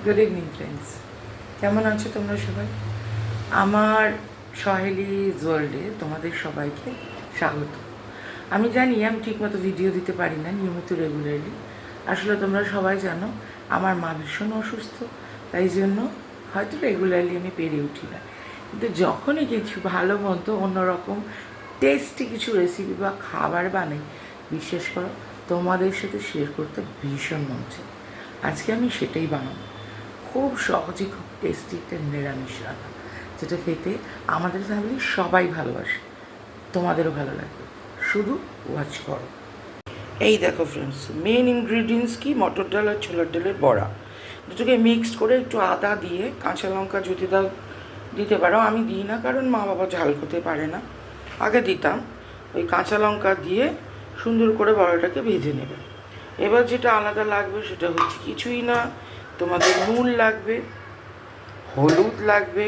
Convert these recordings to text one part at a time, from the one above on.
Good evening friends, কেমন আছো তোমরা সবাই? আমার সহেলিজ ওয়ার্ল্ডে তোমাদের সবাইকে স্বাগত। আমি জানি আমি ঠিকমতো ভিডিও দিতে পারি না নিয়মিত রেগুলারলি। আসলে তোমরা সবাই জানো আমার মা ভীষণ অসুস্থ, তাই জন্য হয়তো রেগুলারলি আমি পেরে উঠি না। কিন্তু যখনই কিছু ভালো মন্দ অন্যরকম টেস্টি কিছু রেসিপি বা খাবার বানাই, বিশেষ করো তোমাদের সাথে শেয়ার করতে ভীষণ মন চায়। আজকে আমি সেটাই বানাবো। খুব সহজে খুব টেস্টি একটা নিরামিষ রান্না, যেটা খেতে আমাদের ফ্যামিলির সবাই ভালোবাসে, তোমাদেরও ভালো লাগবে। শুধু ওয়াচ করো। এই দেখো ফ্রেন্ডস, মেন ইনগ্রিডিয়েন্টস কি? মটর ডাল আর ছোলার ডালের বড়া, দুটোকে মিক্সড করে একটু আদা দিয়ে, কাঁচা লঙ্কা যদি দাও দিতে পারো, আমি দিই না কারণ মা বাবা ঝাল খেতে পারে না। আগে দিতাম। ওই কাঁচা লঙ্কা দিয়ে সুন্দর করে বড়াটাকে ভেজে নেবে। এবার যেটা আলাদা লাগবে সেটা হচ্ছে কিছুই না, তোমাদের নুন লাগবে, হলুদ লাগবে,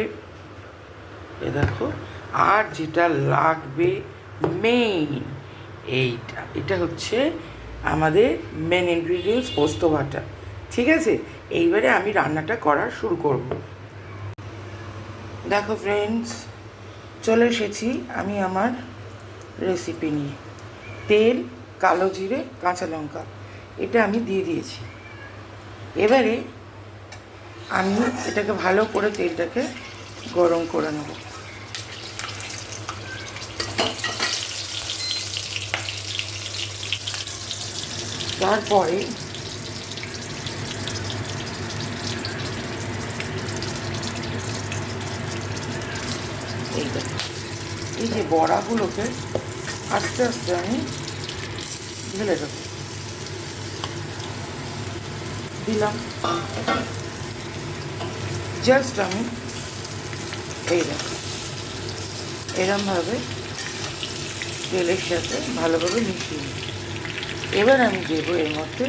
এ দেখো, আর যেটা লাগবে মেইন এটা হচ্ছে আমাদের মেন ইনগ্রিডিয়েন্টস, পোস্ত বাটা। ঠিক আছে, এইবারে আমি রান্নাটা করা শুরু করব। দেখো ফ্রেন্ডস, চলে এসেছি আমি আমার রেসিপি নিয়ে। তেল, কালো জিরে, কাঁচা লঙ্কা, এটা আমি দিয়ে দিয়েছি। এবারে আমি এটাকে ভালো করে তেলটাকে গরম করে নেব। তারপরে এই যে বড়াগুলোকে আস্তে আস্তে আমি ঢেলে দেবো। দিলাম, জাস্ট আমি এই দেখো এরমভাবে তেলের সাথে ভালোভাবে মিশিয়ে নিই। এবার আমি দেবো এর মধ্যে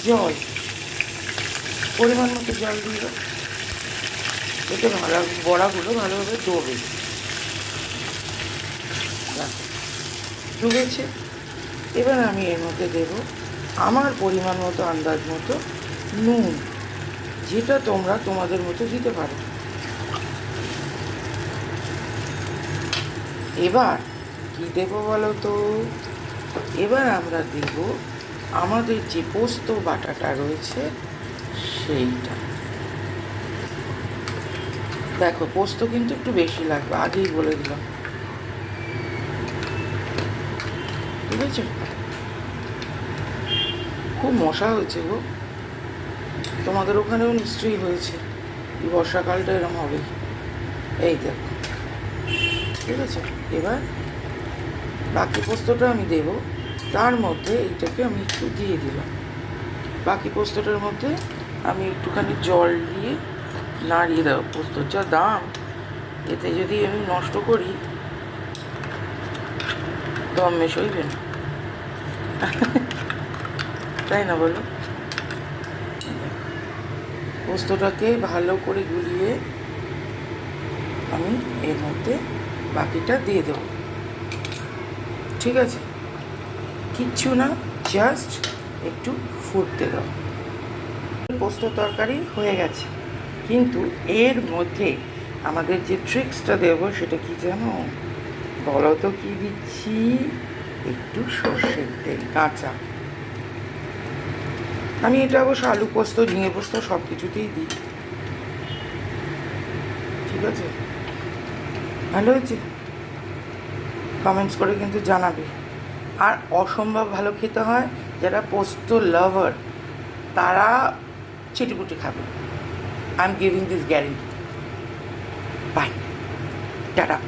জল, পরিমাণ মতো জল দিয়ে দেবো, এতে বড়াগুলো ভালোভাবে ডোবে। ডুবেছে। এবার আমি এর মধ্যে দেব আমার পরিমাণ মতো, আন্দাজ মতো নুন, যেটা তোমরা তোমাদের মতো দিতে পারো। এবার কি দেব বলো তো? এবার আমরা দেব আমাদের যে পোস্ত বাটাটা রয়েছে সেইটা। দেখো, পোস্ত কিন্তু একটু বেশি লাগবে, আগেই বলে দিলাম। ঠিক আছে, খুব মশা হয়েছে গো, তোমাদের ওখানেও নিশ্চয়ই হয়েছে। এই বর্ষাকালটা এরকম হবে। এই দেখো, ঠিক আছে। এবার বাকি পোস্তটা আমি দেব, তার মধ্যে এইটাকে আমি একটু দিয়ে দিলাম। বাকি পোস্তটার মধ্যে আমি একটুখানি জল দিয়ে নাড়িয়ে দেবো। পোস্তর যা দাম, এতে যদি আমি নষ্ট করি দমে সইবে না, তাই না বলো? পোস্তটাকে ভালো করে গুলিয়ে আমি এর মধ্যে বাকিটা দিয়ে দেবো। ঠিক আছে, কিচ্ছু না, জাস্ট একটু ফুটতে দাও। পোস্ত তরকারি হয়ে গেছে, কিন্তু এর মধ্যে আমাদের যে ট্রিক্সটা দেবো সেটা কি জানো? বলো তো কি দিচ্ছি? একটু সর্ষের তেল কাঁচা। আমি এটা অবশ্য আলু পোস্ত, ঝিঙে পোস্ত সব কিছুতেই দিই। ঠিক আছে, ভালো হয়েছে? কমেন্টস করে কিন্তু জানাবে। আর অসম্ভব ভালো খেতে হয়, যারা পোস্ত লাভার তারা চিটিপুটি খাবে। I am giving this guarantee. Bye, tata.